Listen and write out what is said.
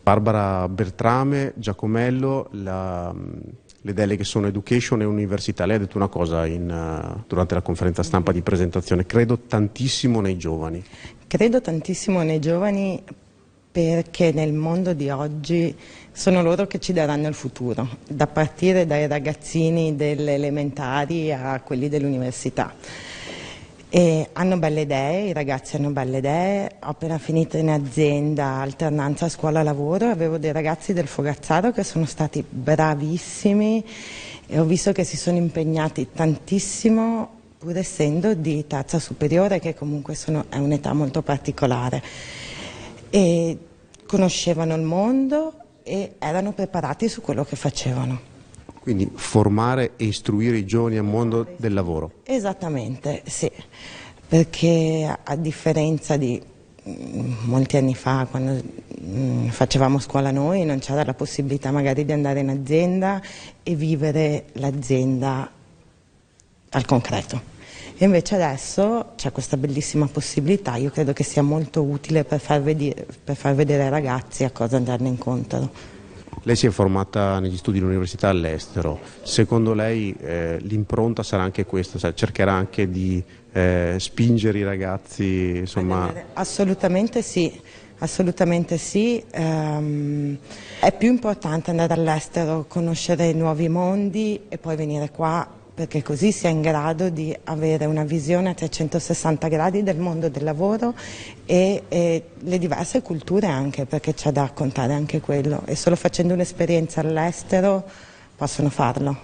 Barbara Bertrame, Giacomello, le deleghe sono Education e Università. Lei ha detto una cosa durante la conferenza stampa di presentazione: credo tantissimo nei giovani. Credo tantissimo nei giovani perché nel mondo di oggi sono loro che ci daranno il futuro, da partire dai ragazzini delle elementari a quelli dell'università. E hanno belle idee, i ragazzi hanno belle idee. Ho appena finito in azienda, alternanza scuola-lavoro, avevo dei ragazzi del Fogazzaro che sono stati bravissimi e ho visto che si sono impegnati tantissimo, pur essendo di terza superiore, che comunque è un'età molto particolare, e conoscevano il mondo e erano preparati su quello che facevano. Quindi formare e istruire i giovani al mondo del lavoro. Esattamente, sì, perché a differenza di molti anni fa, quando facevamo scuola noi, non c'era la possibilità magari di andare in azienda e vivere l'azienda al concreto. E invece adesso c'è questa bellissima possibilità. Io credo che sia molto utile per far vedere ai ragazzi a cosa andarne incontro. Lei si è formata negli studi dell'università all'estero. Secondo lei l'impronta sarà anche questa? Cioè, cercherà anche di spingere i ragazzi, insomma... Assolutamente sì. Assolutamente sì, è più importante andare all'estero, conoscere nuovi mondi e poi venire qua, perché così si è in grado di avere una visione a 360 gradi del mondo del lavoro e le diverse culture anche, perché c'è da raccontare anche quello, e solo facendo un'esperienza all'estero possono farlo.